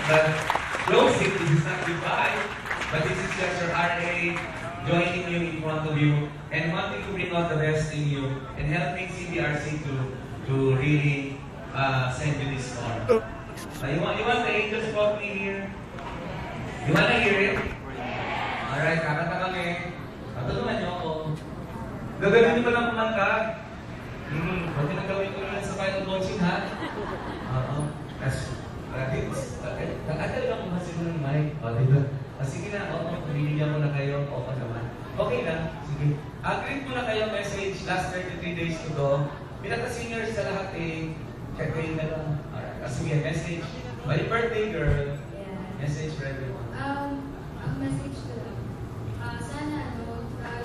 But closing, this is not goodbye, but this is just your RA joining you in front of you and wanting to bring out the best in you and helping CBRC to really send you this far. You want the angels walk me here? You want to hear it? Alright, kakanta kami. Patulungan niyo ako. Gagawin niyo pa lang kumanta. Huwag na gawin ko lang sa final coaching, ha? Oo. Nakakal lang kung masin ng mic. O, diba? Sige na, binigyan ko na kayo. O naman. Okay na. Sige. Greet mo na kayo message. Last 33 days to go. Pinaka-seniors sa lahat check kayo na lang. Alright. Sige, message. My birthday girl. Yeah. Message for everyone. Ang message ko lang. Sana,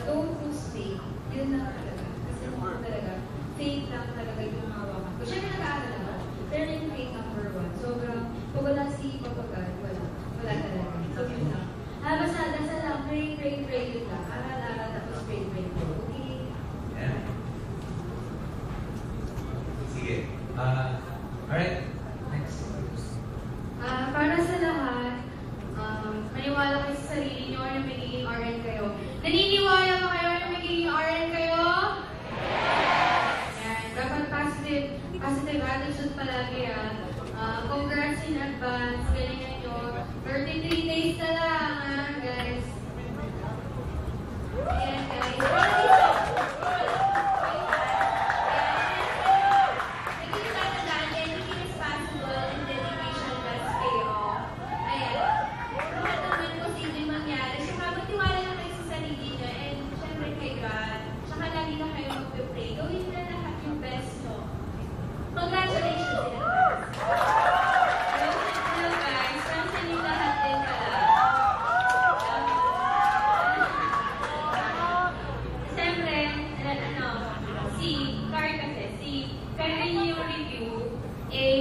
don't lose faith. Yun lang talaga. Kasi talaga, faith lang talaga yung hawakan ko. Siyempre nag-aaral ako. Pero yung faith number 1. Sobrang, pag wala si Papa God, wala talaga. So, yun lang. Basta, dasal lang, pray yun lang. Aral, tapos pray. Okay? Yeah. Sige. Alright. Next. Para sa lahat, maniwala kayo sa sarili nyo na magiging RN kayo. Naniniwala ba kayo na magiging RN kayo? Yan. Dapat positive attitude palagi yan. Congrats in advance. Galingan nyo. 33 days na lang, guys. Ayan, guys.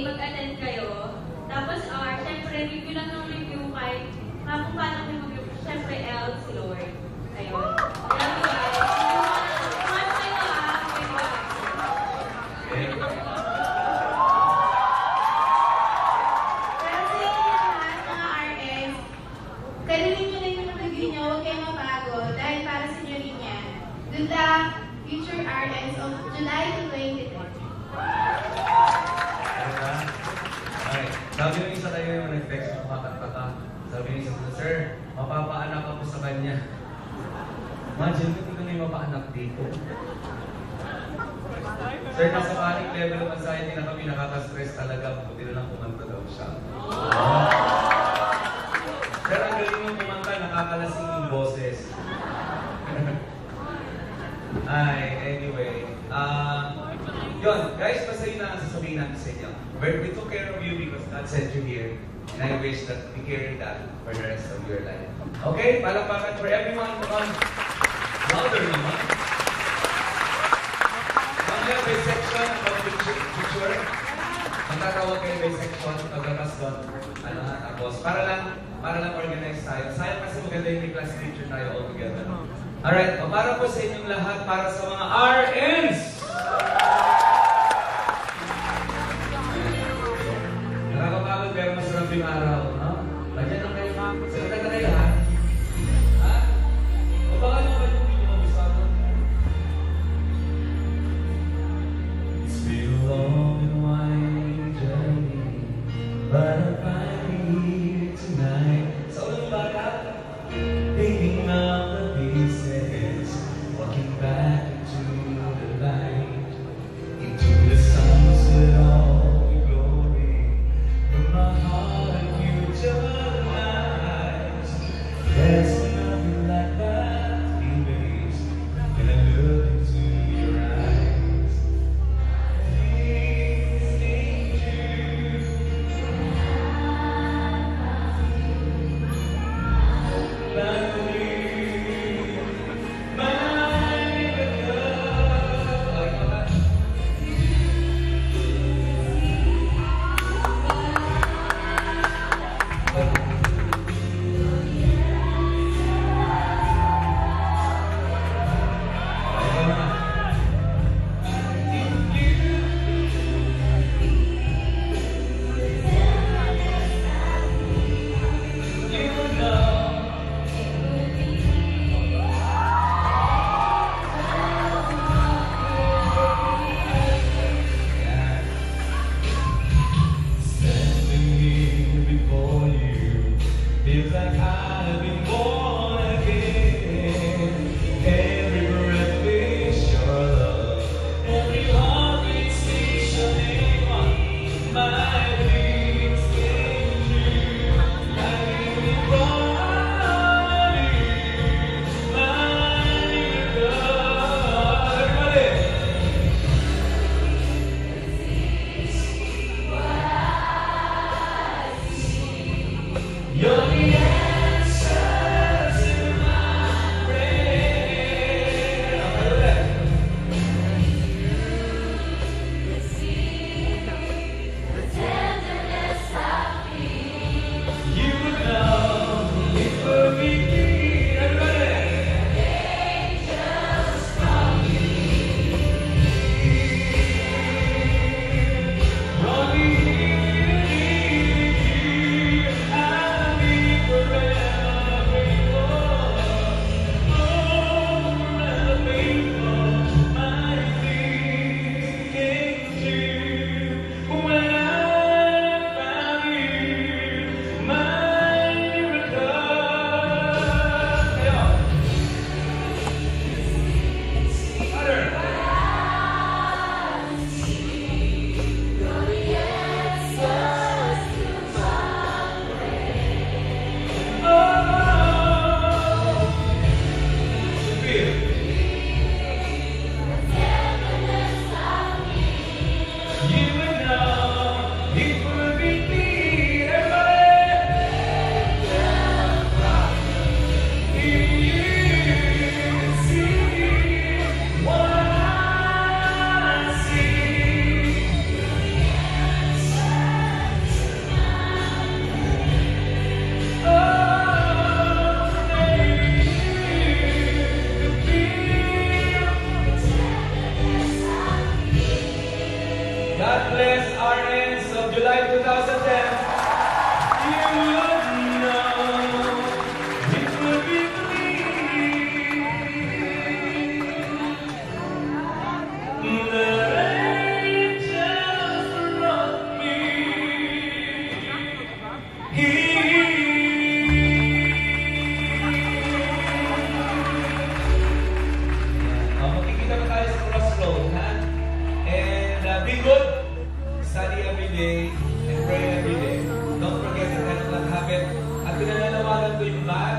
mag-attend kayo. Tapos syempre, review lang ng review kahit kung paano kayo mag-review. Syempre, L, si Lord. Ayun. Love you guys. Kumain kayo Pero sa inyo lahat, mga RS, ganunin nyo lang yung review nyo. Huwag kayong mapagod dahil para sa inyo rin yan. Good luck, future RS of July to 2020. Sabi ng isa tayo yung nag-text ng kakataka. Sabi ng isa, sir, mapapaanak ako sa kanya. Imagine ko kung may mapaanak dito. Sir, nasa panic level of anxiety na kami, nakaka-stress talaga. Buti na lang kumanta daw siya. Sir, ang galing yung kumanta, nakakalasing yung boses. Anyway. Yun, guys, basta yun na ang sasabihin natin sa inyo. But we took care of you because God sent you here. And I wish that we carry that for the rest of your life. Okay? Palakpakan for everyone. Come on. Louder naman. Mamaya by section of picture. Magtatawag kayo by section. Pagkakas doon. Tapos, para lang organize tayo. Sayang kasi maganda yung class teacher tayo all together. Alright, para po sa inyong lahat, para sa mga RNs! Nakakapagod pero masarap yung araw, no? Bagyan lang kayo, ma'am. Salita na kayo, ha? Ha? O baka naman yung video mo gusto ako? It's been a long and winding journey, but I'm finally here tonight. Sa unang bata, picking up the pieces, walking back into the light, into the sunset all the glory, from my heart and future lies. There's nothing like that erase when I look into your eyes. Please need you. Magkikita na tayo sa crossroad, ha? And be good. Study every day and pray every day. Don't forget the 10 o'clock habit. At pinananawagan ko yung bahay.